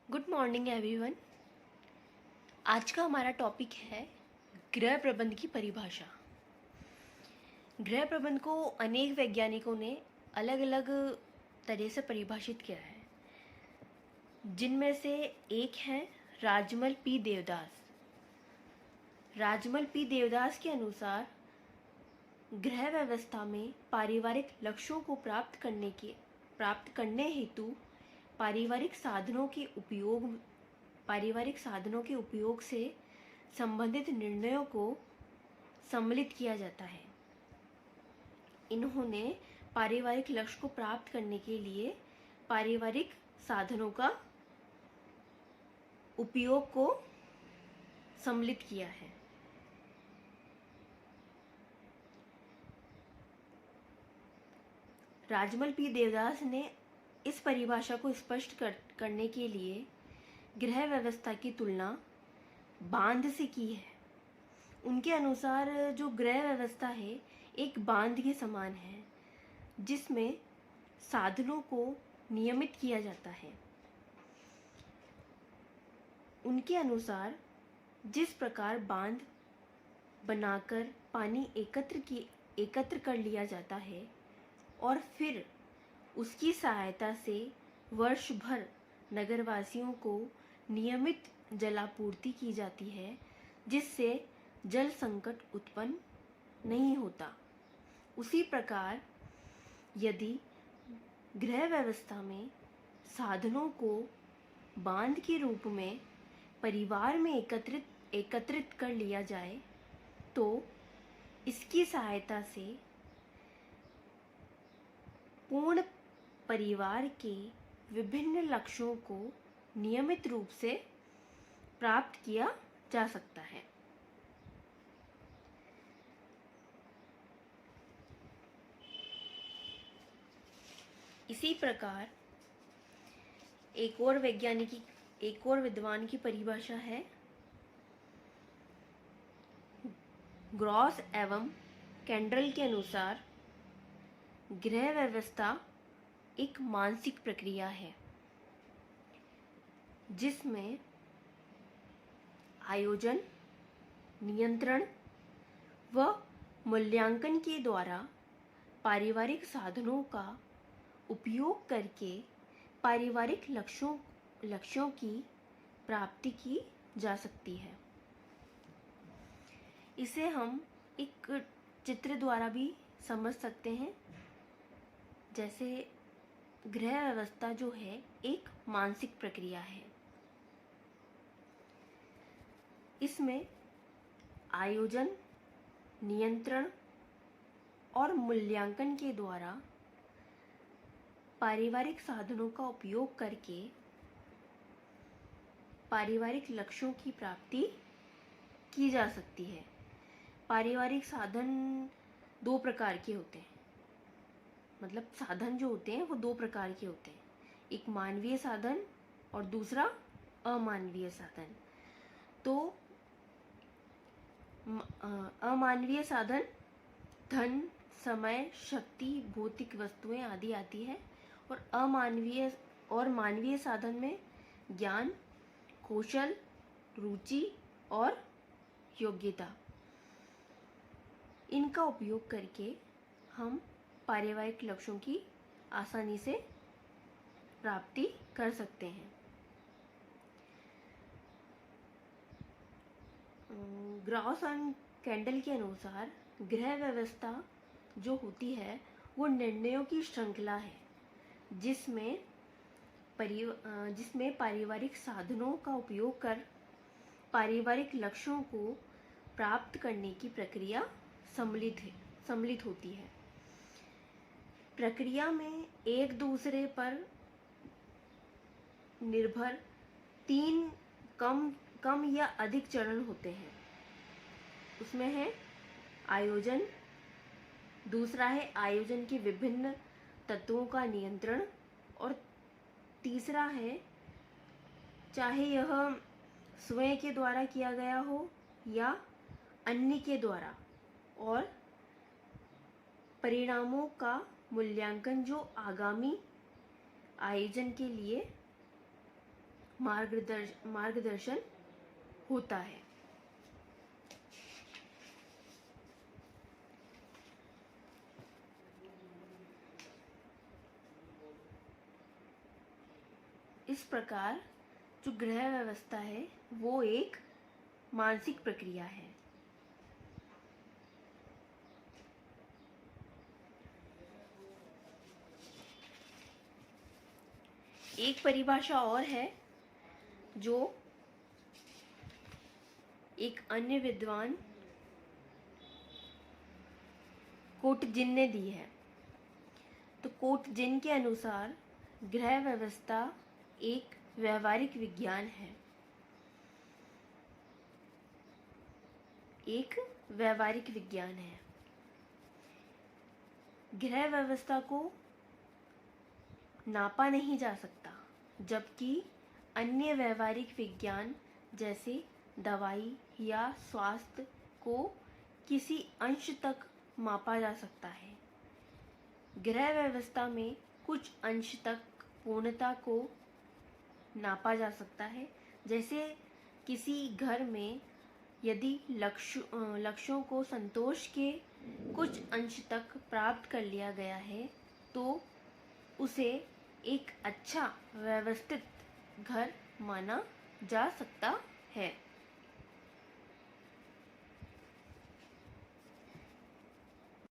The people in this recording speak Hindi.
Good morning everyone. आज का हमारा टॉपिक है गृह प्रबंध की परिभाषा। गृह प्रबंध को अनेक वैज्ञानिकों ने अलग अलग तरह से परिभाषित किया है, जिनमें से एक है राजमल पी देवदास। राजमल पी देवदास के अनुसार गृह व्यवस्था में पारिवारिक लक्ष्यों को प्राप्त करने हेतु पारिवारिक साधनों के उपयोग से संबंधित निर्णयों को सम्मिलित किया जाता है। इन्होंने पारिवारिक लक्ष्य को प्राप्त करने के लिए पारिवारिक साधनों का उपयोग को सम्मिलित किया है। राजमल पी देवदास ने इस परिभाषा को स्पष्ट करने के लिए गृह व्यवस्था की तुलना बांध से की है। उनके अनुसार जो गृह व्यवस्था है एक बांध के समान है, जिसमें साधनों को नियमित किया जाता है। उनके अनुसार जिस प्रकार बांध बनाकर पानी एकत्र कर लिया जाता है और फिर उसकी सहायता से वर्ष भर नगरवासियों को नियमित जलापूर्ति की जाती है, जिससे जल संकट उत्पन्न नहीं होता। उसी प्रकार यदि गृह व्यवस्था में साधनों को बांध के रूप में परिवार में एकत्रित कर लिया जाए तो इसकी सहायता से पूर्ण परिवार के विभिन्न लक्ष्यों को नियमित रूप से प्राप्त किया जा सकता है। इसी प्रकार एक और विद्वान की परिभाषा है ग्रॉस एवं कैंड्रल के अनुसार गृह व्यवस्था एक मानसिक प्रक्रिया है, जिसमें आयोजन, नियंत्रण व मूल्यांकन के द्वारा पारिवारिक साधनों का उपयोग करके पारिवारिक लक्ष्यों की प्राप्ति की जा सकती है। इसे हम एक चित्र द्वारा भी समझ सकते हैं। जैसे गृह व्यवस्था जो है एक मानसिक प्रक्रिया है, इसमें आयोजन, नियंत्रण और मूल्यांकन के द्वारा पारिवारिक साधनों का उपयोग करके पारिवारिक लक्ष्यों की प्राप्ति की जा सकती है। पारिवारिक साधन दो प्रकार के होते हैं, मतलब साधन जो होते हैं वो दो प्रकार के होते हैं, एक मानवीय साधन और दूसरा अमानवीय साधन। तो अमानवीय साधन धन, समय, शक्ति, भौतिक वस्तुएं आदि आती है, और मानवीय साधन में ज्ञान, कौशल, रुचि और योग्यता, इनका उपयोग करके हम पारिवारिक लक्ष्यों की आसानी से प्राप्ति कर सकते हैं। ग्राउस एंड कैंडल के अनुसार गृह व्यवस्था जो होती है वो निर्णयों की श्रृंखला है, जिसमें पारिवारिक साधनों का उपयोग कर पारिवारिक लक्ष्यों को प्राप्त करने की प्रक्रिया सम्मिलित होती है। प्रक्रिया में एक दूसरे पर निर्भर तीन कम या अधिक चरण होते हैं। उसमें है आयोजन, दूसरा है आयोजन के विभिन्न तत्वों का नियंत्रण, और तीसरा है चाहे यह स्वयं के द्वारा किया गया हो या अन्य के द्वारा, और परिणामों का मूल्यांकन जो आगामी आयोजन के लिए मार्गदर्शन होता है। इस प्रकार जो गृह व्यवस्था है वो एक मानसिक प्रक्रिया है। एक परिभाषा और है जो एक अन्य विद्वान कोटजिन ने दी है। तो कोटजिन के अनुसार गृह व्यवस्था एक व्यवहारिक विज्ञान है। एक व्यवहारिक विज्ञान है। गृह व्यवस्था को नापा नहीं जा सकता, जबकि अन्य व्यवहारिक विज्ञान जैसे दवाई या स्वास्थ्य को किसी अंश तक मापा जा सकता है। गृह व्यवस्था में कुछ अंश तक पूर्णता को नापा जा सकता है। जैसे किसी घर में यदि लक्ष्यों को संतोष के कुछ अंश तक प्राप्त कर लिया गया है तो उसे एक अच्छा व्यवस्थित घर माना जा सकता है।